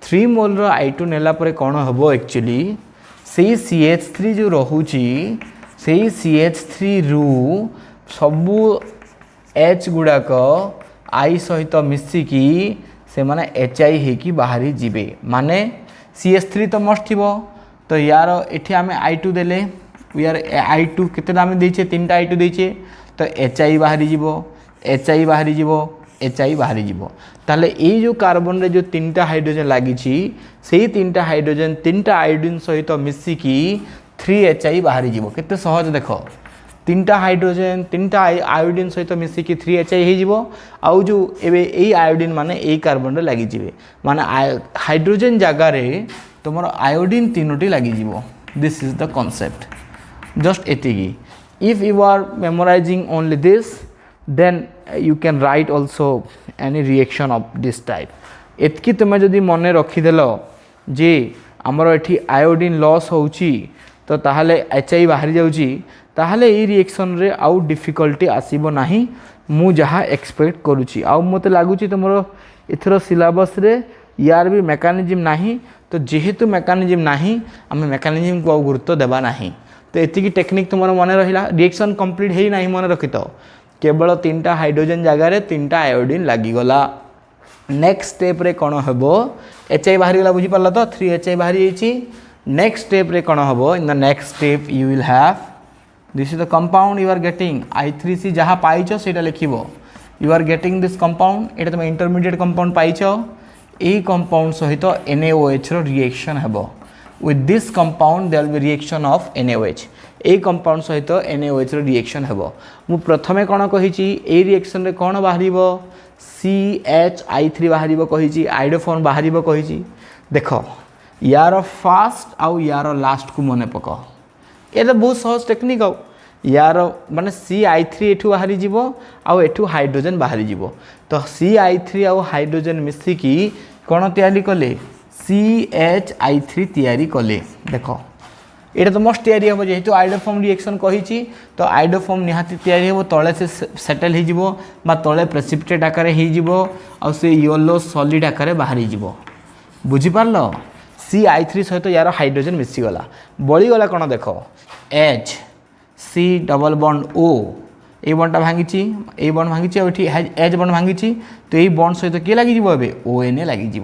[SPEAKER 1] 3 मोल I2 नेला परे कौन हम एक्चुअली से CH3 जो रोची से CH3 रु सबू H गुड़ाक I सहित मिसिकी से माने HI होगी बाहरी जीवे माने CH3 तो मस्ट थी तो यार एठी आमे I2 देले यार I2 केते आमे देछे तीनटा I2 देछे तो HI बाहरी जीवो HI बाहरी जीवो HI बाहरी जीवो ताले ए जो कार्बन रे जो तीनटा हाइड्रोजन लागि छि सेही तीनटा हाइड्रोजन तीनटा आयोडीन सहित मिसिकी 3HI बाहरी जीवो केते सहज देखो तीनटा हाइड्रोजन तीनटा आयोडीन सहित मिसिकी 3HI हे जीवो आउ जो एबे एई आयोडीन माने एई कार्बन रे लागि जिवे माने हाइड्रोजन जगह रे तुम आयोडीन तीनोटी लगी जीवो this is the concept just एतिकी if you are memorising only this then you can write also any reaction of this type एतकी तुम जदि मन रखीदेल जे आमर एठी आयोडीन लॉस होउची तो ताहले HI बाहरी जाउची ताहले ए रिएक्शन रे आउ डिफिकल्टी आसीबो नाही मु जहा एक्सपेक्ट करूची आउ मते लागुची तुमरो एथरो सिलेबस रे यार भी मेकानिज्म नाही तो जेहेतु मेकानिज्म नाही आम मेकानिज्म को गुरुत्व देवा नाही तो एतिकी टेक्निक तुम मन रहा रिएक्शन कंप्लीट है ना मन रखी तो केवल तीनटा हाइड्रोजन जगार तीनटा आयोडीन लगिगला नेक्स्ट स्टेप रे कौन हम HI बाहरी गला बुझीपार तो 3HI बाहरी जाइए नेक्स्ट स्टेप रे कौन हम in the next step you will have this is the compound you are getting I3C जहाँ पाइच से लिखो you are getting this compound ये तुम इंटरमीडिएट कंपाउंड पाइच ए कंपाउंड सहित NaOH रो रिएक्शन हेबो with this compound there will be reaction of NaOH ए कंपाउंड सहित NaOH रो रिएक्शन हेबो मु प्रथमे कोन कहिची ए रिएक्शन रे कोन बाहरिबो CHI3 बाहरिबो कहिची आइडोफॉर्म बाहरिबो कहिची देखो यार फास्ट आउ यार लास्ट को मने पक ए तो बहुत सहज टेक्निक आउ यार माने CI3 एठू बाहरी जीवो आउ एठू हाइड्रोजन बाहरी जीवो तो CI3 आउ हाइड्रोजन मिसिकी कौन तैयारी कले CHI3 तैयारी कले देखो ये तो मस्ट तैयारी हम जेहेतु आइडोफॉर्म रिएक्शन कही तो आइडोफॉर्म निहाती तैयारी हम तले से सेटल हो तले प्रेसिपिटेट आकार हो से येलो सॉलिड आकार बाहरी जीवो बुझीपार CI3 सहित यार हाइड्रोजन मिसीगला बड़ीगला कौन देख H C double bond O ये बॉन्डटा भांगी ये बॉन्ड भांगी H बॉन्ड भांगी तो ये बॉन्ड सहित किए लगी ONA लगी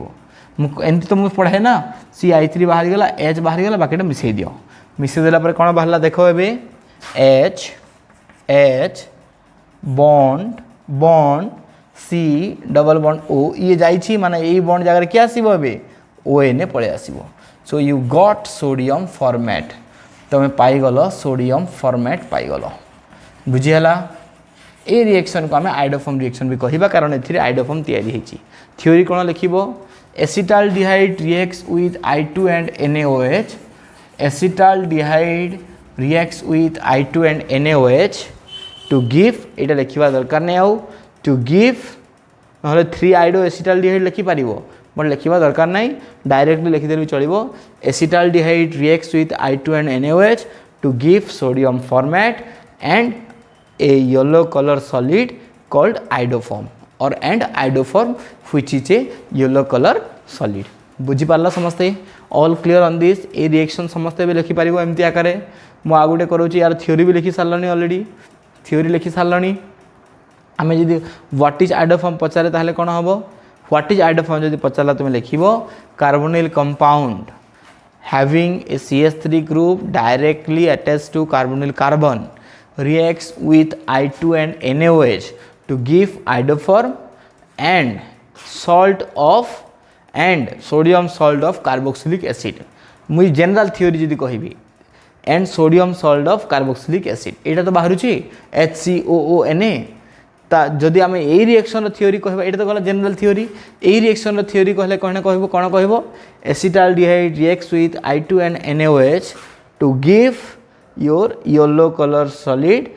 [SPEAKER 1] एमती तो मुझे पढ़ाए ना CI3 बाहरी गला H बाहरी गला बाकी मिसई दियो मिसई देला पर कौन बाहर देखो H bond bond C double bond O ये जाइए माने ये बॉन्ड जगह क्या आसो ONA पड़े आसो so you got sodium format तुम पाइगल सोडियम फॉर्मेट पाइगल बुझीगला ए रिएक्शन को आम आइडोफॉर्म रिएक्शन भी कहवा कारण ए आइडोफॉर्म तैयारी होती थ्योरी कौन लिखो acetaldehyde reacts with I2 and NaOH acetaldehyde reacts with I2 and NaOH to give ये लिखा दरकार नहीं आउ टू गिव ना 3 आइडो एसिटाल्डिहाइड लिखिपार बट लिखा दरकार नहीं डायरेक्टली लिखिदे भी चलो acetaldehyde reacts with I2 and NaOH to give sodium formate and a yellow color solid called iodoform or and iodoform which is a yellow color solid बुझी पारला समस्ते all clear on this A reaction समस्ते भी लिखि पारिबो एमती आकारे मु आ गुटे करूची यार थ्योरी भी लिखि सारलनी ऑलरेडी थ्योरी लिखि सारलनी आमे जदी व्हाट इज आइडोफॉर्म पचारे ताहले कोन हबो व्हाट इज आइडोफॉर्म जदी पचारला तुमे लिखिबो carbonyl compound having a CH3 group directly attached to carbonyl carbon reacts with I2 and NaOH to give iodoform and salt of and sodium salt of carboxylic acid मुझे general theory जदि कहबी and sodium salt of carboxylic acid एटा तो बाहर HCOONA जदि आम यही reaction theory कहबा एटा तो गला जनरल थ्योरी यही रिएक्शन थ्योरी कहले कहने कहबो कोन कहबो acetaldehyde reacts with I2 and NaOH to give your yellow colour solid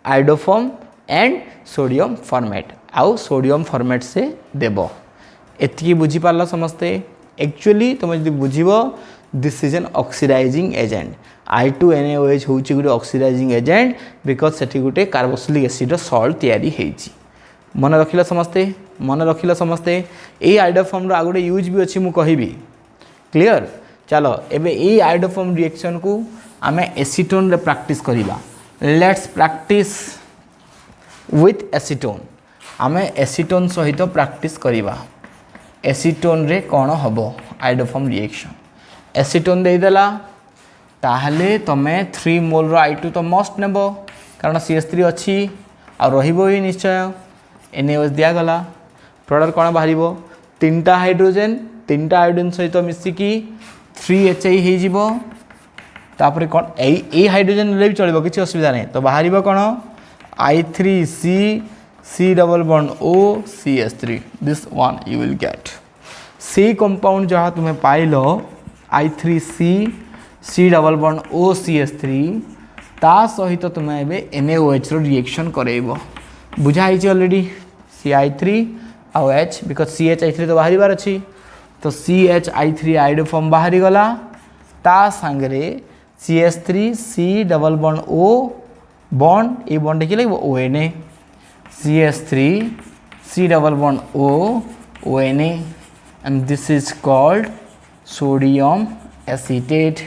[SPEAKER 1] iodoform and sodium formate आउ सोडियम फॉर्मेट से देबो एतिकी बुझी पारला समस्ते एक्चुअली तुम जदि बुझिबो this is an oxidising agent I2NaOH होउची गुटे oxidising agent because Sethi Gute carboxylic acid salt तैयारी हेची मन रखिला समस्ते ए आइडोफॉर्म रो आगुटे यूज भी अछि मु कहिबी क्लियर चलो एबे ए आइडोफॉर्म रिएक्शन को आमे एसीटोन रे प्रैक्टिस करिबा लेट्स प्रैक्टिस विथ एसीटोन आमे एसीटोन सहित प्रैक्टिस करिबा एसीटोन रे कोन हबो आइडोफॉर्म रिएक्शन एसीटोन दे देला ताहले तमे 3 मोल रो I2 तो मस्ट नेबो कारण CH3 अछि आ रहिबो ही निश्चय NaOH दिया गला प्रोडक्ट कोन बाहरिबो तीनटा हाइड्रोजन सहित मिसी की 3HI हे जिवो तापरे कोन ए हाइड्रोजन ले भी चलिबो किछि असुविधा नै तो बाहरिबो कोन I3C C double bond O CH3 this one you will get C compound जहाँ तुम्हें pilo I3C C double bond O CH3 ता सहित तुम्हें एबे NaOH रो रिएक्शन करेइबो बुझा हिची ऑलरेडी CI3 आउ H बिकॉज CHI3 तो बाहरी बार अछि तो CHI3 आइडोफॉर्म बाहरी गला ता संगरे CH3 C double bond O bond a bond के लगबो ONA CH3 C double bond O ONA and this is called sodium acetate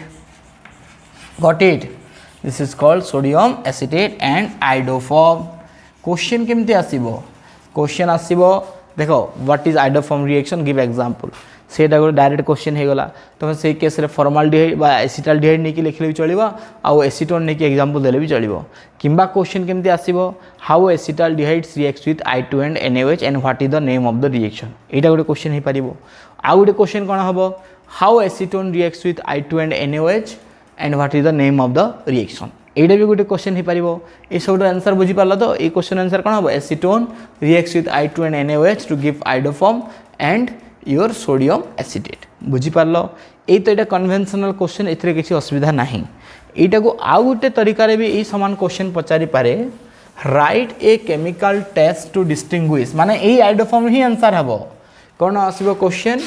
[SPEAKER 1] got it this is called sodium acetate and iodoform question केमती आसीबो question आसीबो देखो what is iodoform reaction give example सेटा गो direct question हे गला तो से case रे formaldehyde बा acetaldehyde ने कि लिखले भी चलिबो आ एसीटोन ने कि एग्जांपल देले भी चलिबो किंबा क्वेश्चन केमती आसीबो how acetaldehydes reacts with I2 and NaOH and what is the name of the reaction एटा गोटे क्वेश्चन हे पारिबो आ गोटे क्वेश्चन कोन हबो how acetone reacts with I2 and NaOH and what is the name of the reaction एटा भी गोटे question हे पारिबो ए सब answer बुझी पारला तो ए question answer कोन हबो acetone reacts with I2 and NaOH to give iodoform and your sodium acetate बुझी पारलो ए तो एटा conventional question एथरे किसी असुविधा नाही एटा को आउ गोटे तरीका रे भी ए समान क्वेश्चन पचारि पारे write a chemical test to distinguish माने ए आइडोफॉर्म ही आंसर हबो कोन आसीबो question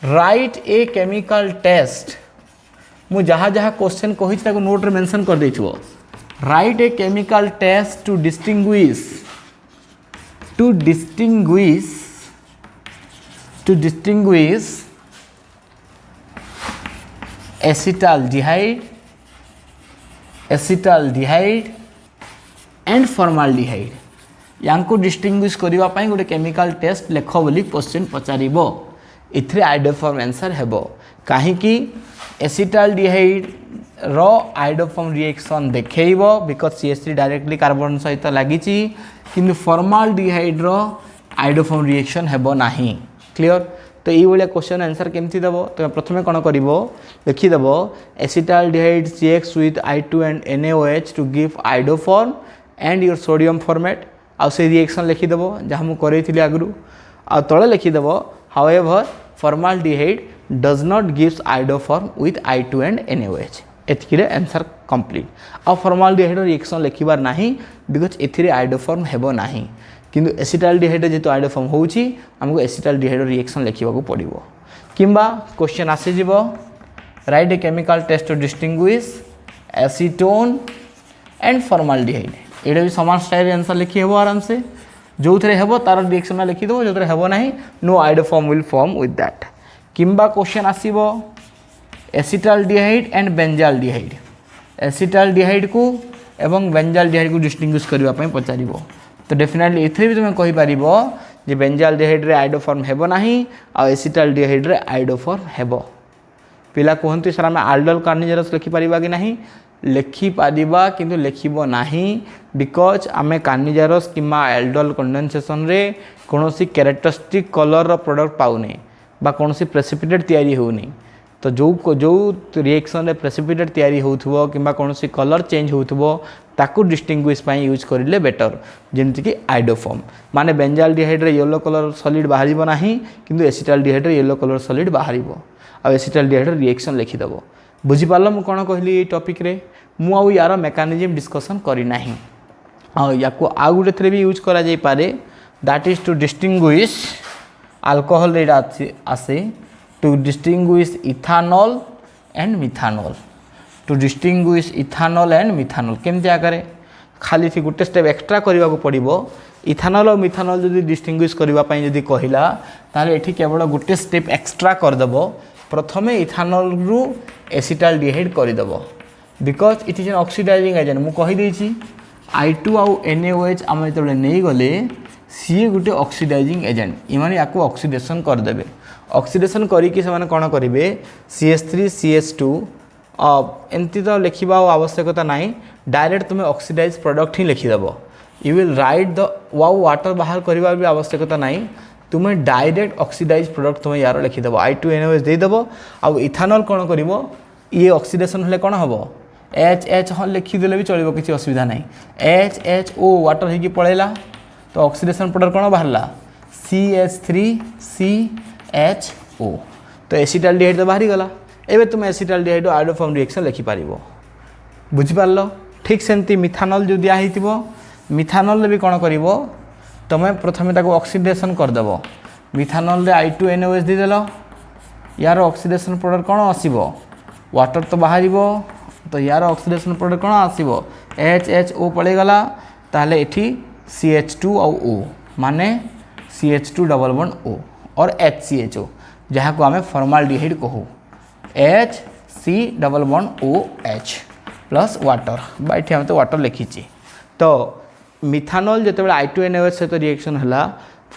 [SPEAKER 1] write a chemical test मु जहाँ जहाँ क्वेश्चन कहि ताको नोट रे मेंशन कर देथिबो write a chemical test to distinguish acetaldehyde and formaldehyde यांको डिस्टिंग्विश करिवा पई गोटे केमिकल टेस्ट लेख बोली क्वेश्चन पचारिबो इथरे आइडोफॉर्म आंसर हेबो काहे कि एसिटाल्डिहाइड रो आइडोफॉर्म रिएक्शन देखैबो बिकॉज CH3 डायरेक्टली कार्बन सहित लागिची किंतु फॉर्माल्डिहाइड रो आइडोफॉर्म रिएक्शन हेबो नाही क्लियर तो ये भाया क्वेश्चन आंसर केमती देव तो प्रथम कौन कर लिखिदेव acetaldehyde reacts with I2 and NaOH to give iodoform and your sodium formate आउ से रिएक्शन लिखिदेव जहाँ मुझे करी आगु आ तले लिखिदेव however formaldehyde does not gives iodoform with I2 and NaOH एतिकी आंसर कंप्लीट आ फॉर्माल्डिहाइड रिएक्शन लिखबार नाही बिकॉज एथिरे आइडोफॉर्म हेबो नाही किंतु एसिटाल्डिहाइड जेहेतु आइडोफॉर्म होउची हमको एसिटाल्डिहाइड रिएक्शन लिखा पड़ो किंबा क्वेश्चन आसीजिव write a chemical test to distinguish acetone and formaldehyde एटा भी समान स्टाइल आंसर लिखी हेबो आराम से जो थे हेबो तार रिएक्शन लिखिदेव जो हेबो नाही no iodoform will form with that किंबा क्वेश्चन आसीबो एसिटाल्डिहाइड एंड बेंजाल्डिहाइड एसिटाल्डिहाइड को एवं बेंजाल्डिहाइड को डिस्टिंग्विश करबा पई पचारिबो तो डेफिनेटली एथरे भी तुम कहि पारिबो जे बेंजाल्डिहाइड रे आइडोफॉर्म हेबो नाही आ एसिटाल्डिहाइड रे आइडोफॉर्म हेबो पिला कहंतु सर आमे आल्डोल कार्निजेरस लिखि पारिबा कि नाही लिखि पारिबा किंतु लिखिबो नाही बिकॉज आमे कार्निजेरस किमा आल्डोल कंडेंसेशन रे कोनोसी कैरेक्टरिस्टिक कलर रो प्रोडक्ट पाउनी बा कोनोसी प्रेसिपिटेट तयारी होउनी तो जो रिएक्शन रे प्रेसिपिटेट तैयारी होउथबो किंबा कोनोसी कलर चेंज होउथबो ताकू डिस्टिंग्विश पाई यूज करिले बेटर जेमति कि आइडोफॉर्म माने बेंजाल्डिहाइड रे येलो कलर सॉलिड बाहरिबो नाही किंतु एसिटाल्डिहाइड रे येलो कलर सॉलिड बाहरिबो आ एसिटाल्डिहाइड रे रिएक्शन लिखि दबो बुझि पारलो मु कोन कहली ए टॉपिक रे मु आ यार मेकानिज्म डिस्कशन करी नाही आ याको आ गुटे थरे भी यूज करा जाई पारे that is to distinguish alcohol रे आसे to distinguish ethanol and methanol to distinguish ethanol and methanol केमती आकारे खाली थी गोटे स्टेप एक्स्ट्रा करने को पड़ो इथानल और मिथानल जब डिस्टिंग्विश करने जदि कहला ताले एठी केवल गोटे स्टेप एक्स्ट्रा करदेव प्रथमे इथानल रु एसिटाल्डिहाइड करदेव because it is an oxidising agent मु कहि देछि I2 आउ NaOH आम जो नहीं गले सी गोटे ऑक्सीडाइजिंग एजेंट इमाने याको ऑक्सीडेशन करदेवे ऑक्सीडेशन करिकी से माने कौन करेंगे CH3 CH2 एमती तो लिखा आवश्यकता नहीं डायरेक्ट तुम्हें ऑक्सीडाइज प्रोडक्ट ही लिखिदेव you will write the water बाहर करवा भी आवश्यकता नहीं तुम्हें डायरेक्ट ऑक्सीडाइज प्रोडक्ट तुम्हें यार लिखिदेव I2NaOH देदेव आउ इथानल कौन कर ये ऑक्सीडेशन हेल्ले कौन हम H हाँ लिखिदेले भी चलो किसी असुविधा नहीं HHO वाटर हो पलैला तो ऑक्सीडेशन प्रोडक्ट कौन बाहरला CH3CHO तो एसिटाल्डिहाइड तो बाहरी गला एबे तुम एसिटाल्डिहाइड आइडोफॉर्म रिएक्शन लिखि पारिबो बुझि पारलो ठीक सेमती मिथानल जो दिया हितिबो मिथानल भी कौन करिवो तमे प्रथमे ताको ऑक्सीडेशन कर देबो मिथानल रे I2NaOH दे देलो यार ऑक्सीडेशन प्रोडक्ट कौन आसीबो वाटर तो बाहरिबो तो यार ऑक्सीडेशन प्रोडक्ट कौन आसीबो HHO पड़े गला ताले एठी CH2 और O माने CH2 डबल बॉन्ड O और HCHO जहाँ को आमे फॉर्माल्डिहाइड कहू HC double bond OH plus water बाइठी हम तो वाटर लिखी तो मिथानल जो I2NaOH सहित रिएक्शन है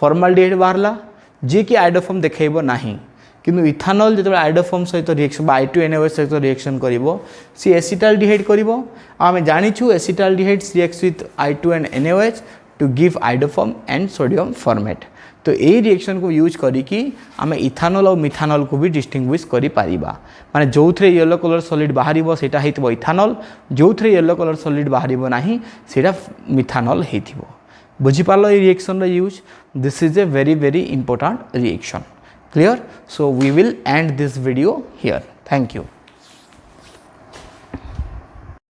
[SPEAKER 1] फॉर्माल्डिहाइड बाहरला जी कि आइडोफॉर्म देखैबो नाही किंतु इथानल जो आइडोफॉर्म सहित रिएक्शन I2NaOH सहित रिएक्शन करिवो सी एसिटाल्डिहाइड करिवो आमे जानिछु acetaldehyde reacts with I2 and NaOH to give iodoform and sodium formate तो यही रिएक्शन को यूज करिकी आमे इथानल और मिथानल को भी डिस्टिंग्विश करि पारिबा माने जो थे येलो कलर सॉलिड बाहरिबो सेटा हेतिबो इथानल जो थे येलो कलर सॉलिड बाहरिबो नाही सेटा मिथानल हेतिबो बुझि पारलो ए रिएक्शन रा use this is a very important reaction clear so we will end this video here thank you.